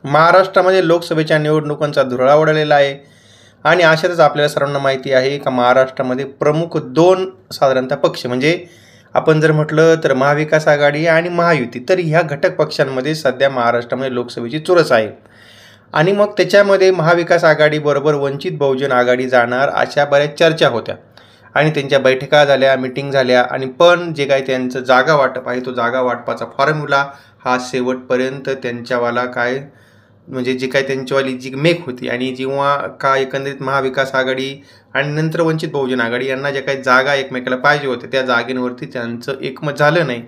महाराष्ट्रामध्ये लोकसभेच्या निवडणुकांचा धुरळा उडालेला आहे आणि अशातच आपल्याला सर्वांना माहिती आहे का महाराष्ट्रामध्ये प्रमुख दोन साधारणतः पक्ष म्हणजे आपण जर म्हटलं तर महाविकास आघाडी आणि महायुती, तर ह्या घटक पक्षांमध्ये सध्या महाराष्ट्रामध्ये लोकसभेची चुरस आहे. आणि मग त्याच्यामध्ये महाविकास आघाडीबरोबर वंचित बहुजन आघाडी जाणार अशा बऱ्याच चर्चा होत्या आणि त्यांच्या बैठका झाल्या, मीटिंग झाल्या आणि पण जे काही त्यांचं जागा वाटप आहे तो जागा वाटपाचा फॉर्म्युला हा शेवटपर्यंत त्यांच्यावाला काय म्हणजे जी काही त्यांच्यावाली जी मेक होती आणि जेव्हा का एकंदरीत महाविकास आघाडी आणि नंतर वंचित बहुजन आघाडी यांना ज्या काही जागा एकमेकाला पाहिजे होते त्या जागेवरती त्यांचं एकमत झालं नाही.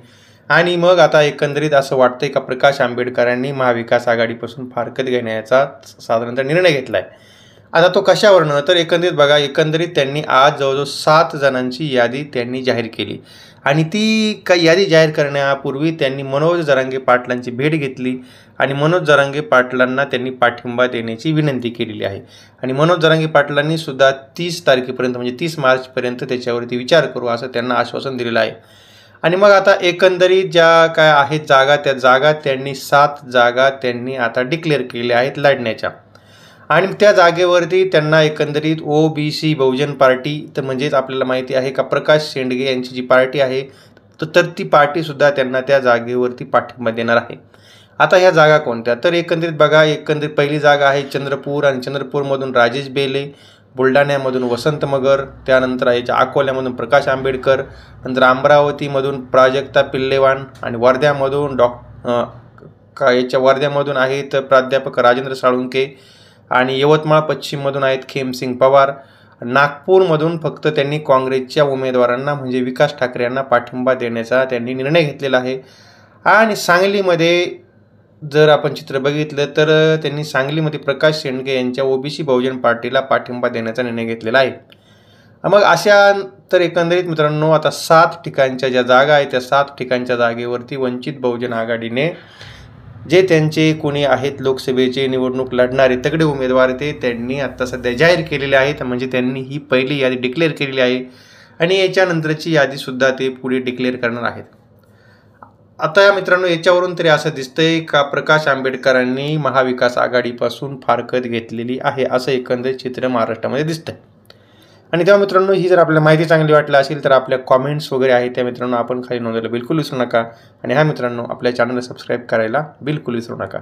आणि मग आता एकंदरीत असं वाटतंय का प्रकाश आंबेडकरांनी महाविकास आघाडीपासून फारकत घेण्याचा साधारणतः निर्णय घेतला आहे. आता तो कशावरनं तर एकंदरीत बघा, एकंदरीत त्यांनी आज जवळजवळ 7 जणांची यादी त्यांनी जाहीर केली आणि ती काही यादी जाहीर करण्यापूर्वी त्यांनी मनोज जरांगे पाटलांची भेट घेतली आणि मनोज जरांगे पाटलांना त्यांनी पाठिंबा देण्याची विनंती केलेली आहे. आणि मनोज जरांगे पाटलांनी सुद्धा 30 तारखेपर्यंत म्हणजे 30 मार्चपर्यंत त्याच्यावरती विचार करू असं त्यांना आश्वासन दिलेलं आहे. आणि मग आता एकंदरीत ज्या काय आहेत जागा, त्या जागा त्यांनी 7 जागा त्यांनी आता डिक्लेअर केल्या आहेत लढण्याच्या. आणि त्या जागेवरती त्यांना एकंदरीत OBC बहुजन पार्टी, तर म्हणजेच आपल्याला माहिती आहे का प्रकाश शेंडगे यांची जी पार्टी आहे तर ती पार्टीसुद्धा त्यांना त्या जागेवरती पाठिंबा देणार आहे. आता ह्या जागा कोणत्या तर एकंदरीत बघा, एकंदरीत पहिली जागा आहे चंद्रपूर आणि चंद्रपूरमधून राजेश बेले, बुलढाण्यामधून वसंत मगर, त्यानंतर याच्या अकोल्यामधून प्रकाश आंबेडकर, नंतर अमरावतीमधून प्राजक्ता पिल्लेवान आणि वर्ध्यामधून याच्या वर्ध्यामधून आहेत प्राध्यापक राजेंद्र साळुंके आणि यवतमाळ पश्चिममधून आहेत खेमसिंग पवार. नागपूरमधून फक्त त्यांनी काँग्रेसच्या उमेदवारांना म्हणजे विकास ठाकरे यांना पाठिंबा देण्याचा त्यांनी निर्णय घेतलेला आहे. आणि सांगलीमध्ये जर आपण चित्र बघितलं तर त्यांनी सांगलीमध्ये प्रकाश शेंडगे यांच्या OBC बहुजन पार्टीला पाठिंबा देण्याचा निर्णय घेतलेला आहे. मग अशा तर एकंदरीत मित्रांनो आता 7 ठिकाणच्या ज्या जागा आहेत त्या 7 ठिकाणच्या जागेवरती वंचित बहुजन आघाडीने जे त्यांचे कोणी आहेत लोकसभेचे निवडणूक लढणारे तगडे उमेदवार ते त्यांनी आता सध्या जाहीर केलेले आहेत. म्हणजे त्यांनी ही पहिली यादी डिक्लेअर केलेली आहे आणि याच्यानंतरची यादीसुद्धा ते पुढे डिक्लेअर करणार आहेत. आता मित्रांनो याच्यावरून तरी असं दिसतंय का प्रकाश आंबेडकरांनी महाविकास आघाडीपासून फारकत घेतलेली आहे असं एकंदरीत चित्र महाराष्ट्रामध्ये दिसतंय. आणि तेव्हा मित्रांनो ही जर आपल्याला माहिती चांगली वाटली असेल तर आपल्या कॉमेंट्स वगैरे आहेत त्या मित्रांनो आपण खाली नोंदवायला बिलकुल विसरू नका. आणि हा मित्रांनो आपल्या चॅनलला सबस्क्राईब करायला बिलकुल विसरू नका.